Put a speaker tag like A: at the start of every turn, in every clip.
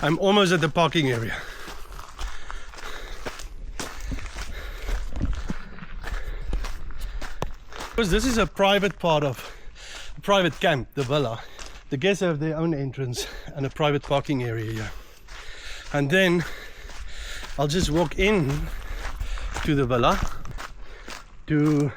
A: I'm almost at the parking area. Because this is a private part of a private camp, the villa. The guests have their own entrance and a private parking area here. And then I'll just walk in to the villa to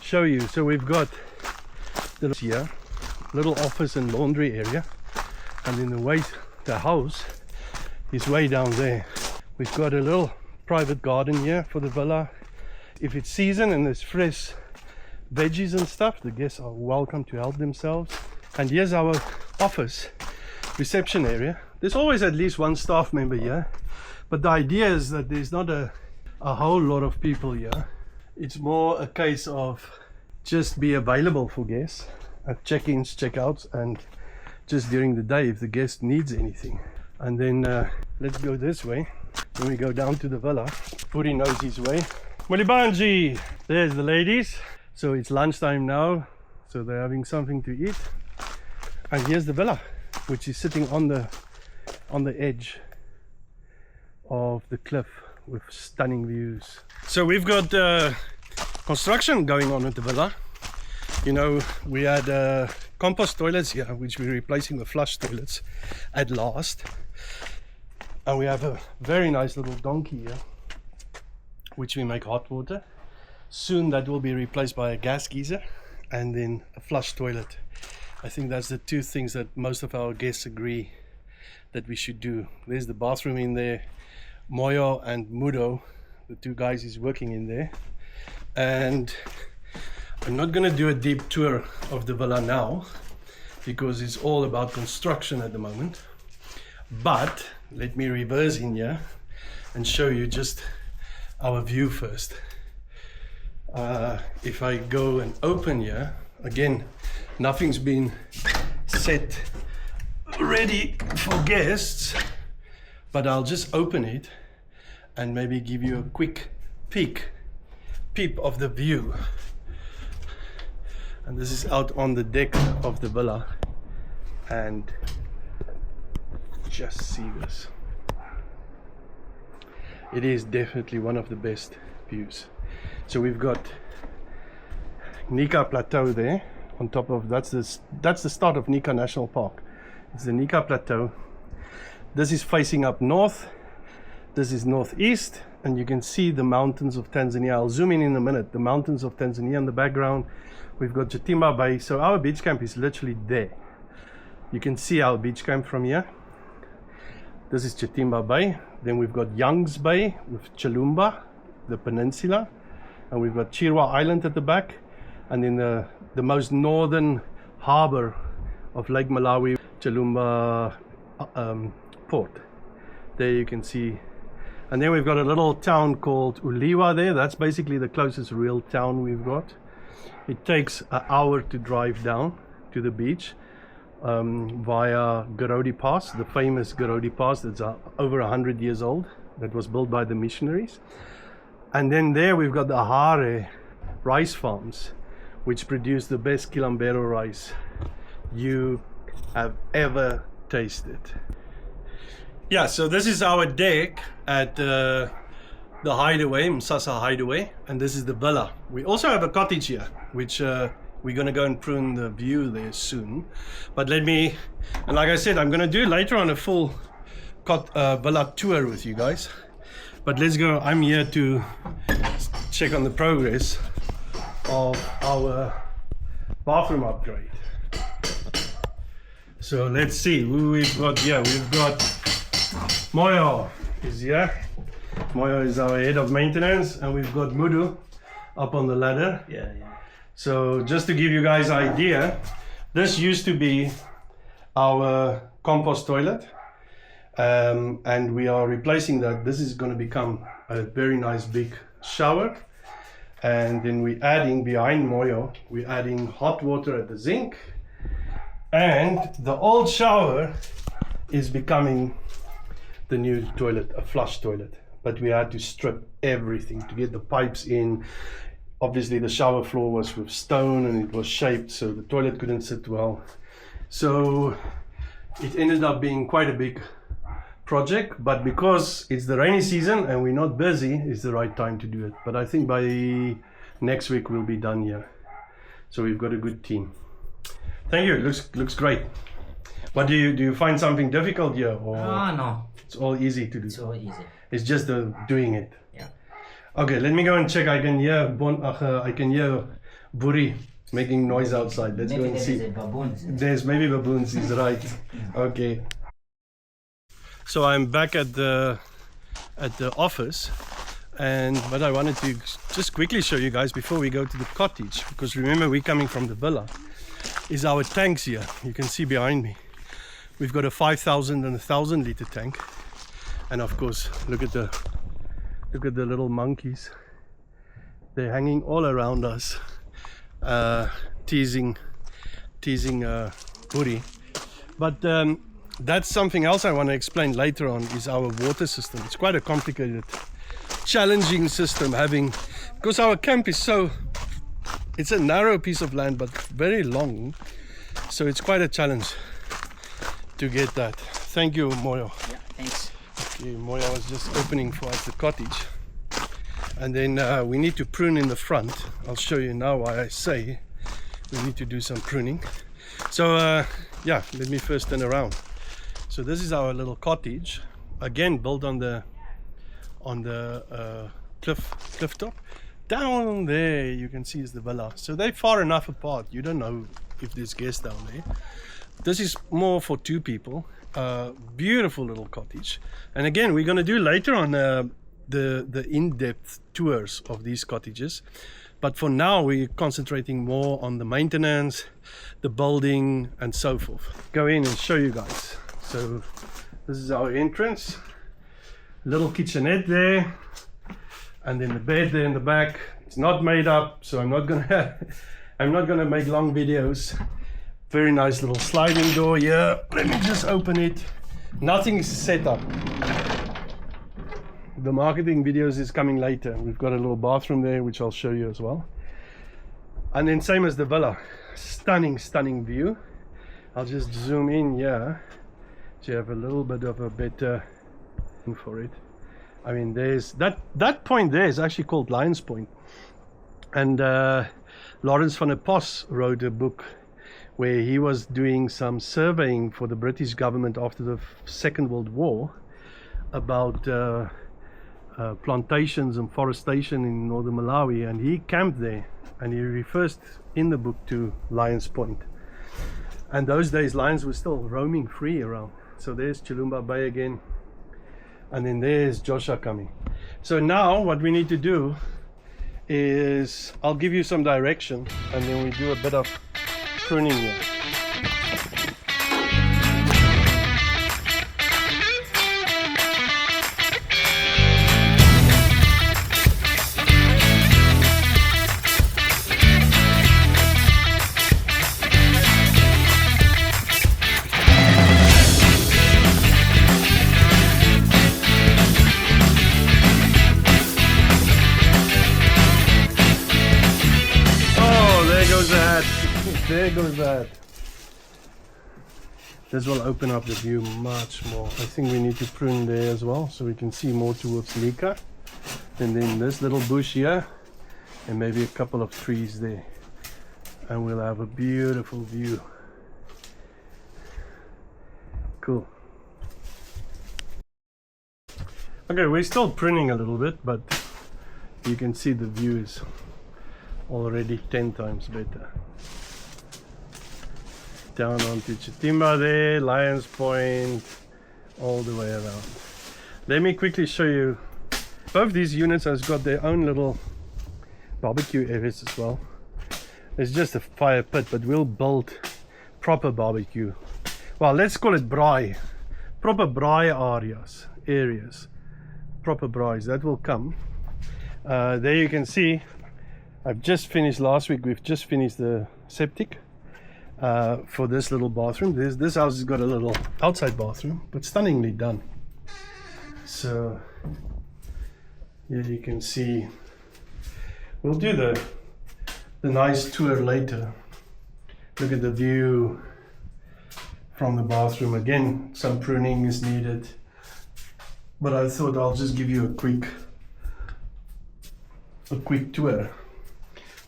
A: show you. So we've got the here, little office and laundry area, and in the house is way down there. We've got a little private garden here for the villa. If it's season and there's fresh veggies and stuff, the guests are welcome to help themselves. And here's our office reception area. There's always at least one staff member here, but the idea is that there's not a whole lot of people here. It's more a case of just be available for guests at check-ins, check-outs, and just during the day if the guest needs anything. And then let's go this way. When we go down to the villa, Puri knows his way. Mulibanji! There's the ladies. So it's lunchtime now, so they're having something to eat. And here's the villa, which is sitting on the edge of the cliff with stunning views. So we've got construction going on at the villa. You know, we had compost toilets here, which we're replacing with flush toilets at last. And we have a very nice little donkey here, which we make hot water. Soon that will be replaced by a gas geyser and then a flush toilet. I think that's the two things that most of our guests agree that we should do. There's the bathroom in there. Moyo and Mudo, the two guys, is working in there. And I'm not going to do a deep tour of the villa now because it's all about construction at the moment. But let me reverse in here and show you just our view first. If I go and open here, again, nothing's been set ready for guests, but I'll just open it and maybe give you a quick peep of the view. And this is out on the deck of the villa, and just see this. It is definitely one of the best views. So we've got Nika Plateau there on top of, that's the start of Nika National Park. It's the Nika Plateau. This is facing up north, this is northeast, and you can see the mountains of Tanzania. I'll zoom in a minute. The mountains of Tanzania in the background. We've got Chitimba Bay. So our beach camp is literally there. You can see our beach camp from here. This is Chitimba Bay. Then we've got Young's Bay with Chilumba, the peninsula. And we've got Chirwa Island at the back. And then the most northern harbor of Lake Malawi, Chilumba port. There you can see. And then we've got a little town called Uliwa there. That's basically the closest real town we've got. It takes an hour to drive down to the beach via Garodi Pass, the famous Garodi Pass that's over 100 years old, that was built by the missionaries. And then there we've got the Hare rice farms, which produce the best Kilambero rice you have ever tasted. Yeah, so this is our deck at the hideaway, MSASA Hideaway, and this is the villa. We also have a cottage here, which we're gonna go and prune the view there soon. But let me, and like I said, I'm gonna do later on a full villa tour with you guys. But let's go. I'm here to check on the progress of our bathroom upgrade. So let's see who we've got here. We've got Moyo is here. Moyo is our head of maintenance, and we've got Mudu up on the ladder.
B: Yeah.
A: So just to give you guys an idea, this used to be our compost toilet, and we are replacing that. This is going to become a very nice big shower, and then we're adding behind Moyo, we're adding hot water at the zinc, and the old shower is becoming the new toilet, a flush toilet. But we had to strip everything to get the pipes in. Obviously the shower floor was with stone and it was shaped so the toilet couldn't sit well. So it ended up being quite a big project, but because it's the rainy season and we're not busy, it's the right time to do it. But I think by next week we'll be done here. So we've got a good team. Thank you. It looks great. What do you find something difficult here, or
B: no,
A: it's all easy to do?
B: it's all easy.
A: It's just the doing it.
B: Yeah.
A: Okay, let me go and check. I can hear Buri making noise outside. Let's
B: Maybe
A: go and
B: there
A: see.
B: is a baboons.
A: There's maybe baboons. He's right. Okay. So I'm back at the office, and what I wanted to just quickly show you guys before we go to the cottage, because remember we're coming from the villa, is our tanks here. You can see behind me. We've got a 5,000 and 1,000 liter tank, and of course look at the little monkeys. They're hanging all around us, teasing Buri. But that's something else I want to explain later on, is our water system. It's quite a complicated, challenging system, because our camp is it's a narrow piece of land but very long, so it's quite a challenge to get that. Thank you, Moyo.
B: Yeah, thanks.
A: Okay, Moyo was just opening for us the cottage, and then we need to prune in the front. I'll show you now why I say we need to do some pruning. So yeah, let me first turn around. So this is our little cottage, again built on the cliff top. Down there you can see is the villa. So they're far enough apart, you don't know if there's guests down there. This is more for two people. Beautiful little cottage, and again we're going to do later on the in-depth tours of these cottages, but for now we're concentrating more on the maintenance, the building and so forth. Go in and show you guys. So this is our entrance, little kitchenette there, and then the bed there in the back. It's not made up, so I'm not gonna make long videos. Very nice little sliding door here. Let me just open it. Nothing is set up. The marketing videos is coming later. We've got a little bathroom there, which I'll show you as well. And then same as the villa, stunning view. I'll just zoom in here so you have a little bit of a better view for it. I mean, there's that point there is actually called Lions Point, and Lawrence van der Pos wrote a book where he was doing some surveying for the British government after the Second World War about plantations and forestation in northern Malawi, and he camped there, and he refers in the book to Lions Point. And those days lions were still roaming free around. So there's Chilumba Bay again, and then there's Joshua coming. So now what we need to do is I'll give you some direction, and then we do a bit of pruning here. There goes that. This will open up the view much more. I think we need to prune there as well, so we can see more towards Lika. And then this little bush here, and maybe a couple of trees there. And we'll have a beautiful view. Cool. Okay, we're still pruning a little bit, but you can see the view is already 10 times better. Down onto Chitimba there, Lions Point, all the way around. Let me quickly show you. Both these units has got their own little barbecue areas as well. It's just a fire pit, but we'll build proper barbecue. Well, let's call it braai. Proper braai areas. Proper braais, that will come. There you can see, I've just finished last week, we've just finished the septic. For this little bathroom. This house has got a little outside bathroom, but stunningly done. So here you can see, we'll do the nice tour later. Look at the view from the bathroom. Again, some pruning is needed. but I thought I'll just give you a quick tour.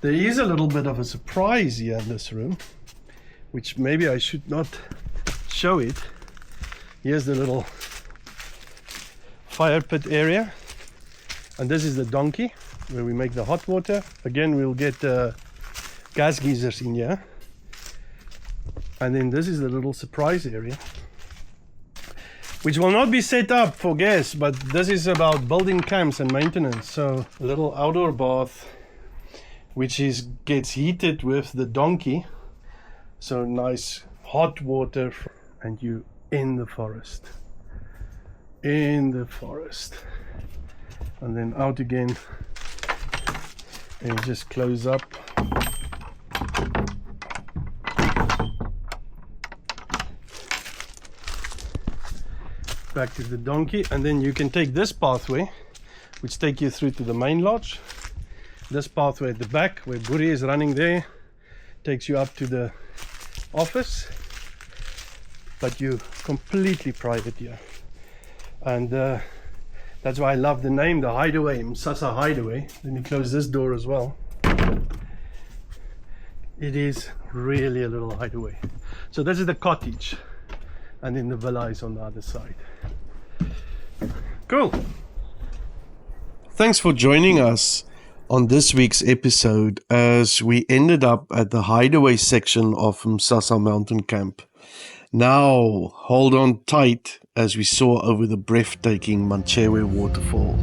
A: There is a little bit of a surprise here in this room, which maybe I should not show it. Here's the little fire pit area, and this is the donkey where we make the hot water. Again, we'll get gas geysers in here. And then this is the little surprise area, which will not be set up for gas, but this is about building camps and maintenance. So a little outdoor bath, which gets heated with the donkey. So nice hot water, and you in the forest. And then out again, and just close up. Back to the donkey, and then you can take this pathway, which take you through to the main lodge. This pathway at the back, where Buri is running there, takes you up to the office, but you're completely private here. And that's why I love the name, the hideaway, MSASA Hideaway. Let me close this door as well. It is really a little hideaway. So this is the cottage, and then the villa is on the other side. Cool. Thanks for joining us on this week's episode as we ended up at the hideaway section of MSASA Mountain Camp. Now hold on tight as we soar over the breathtaking Manchewe waterfall.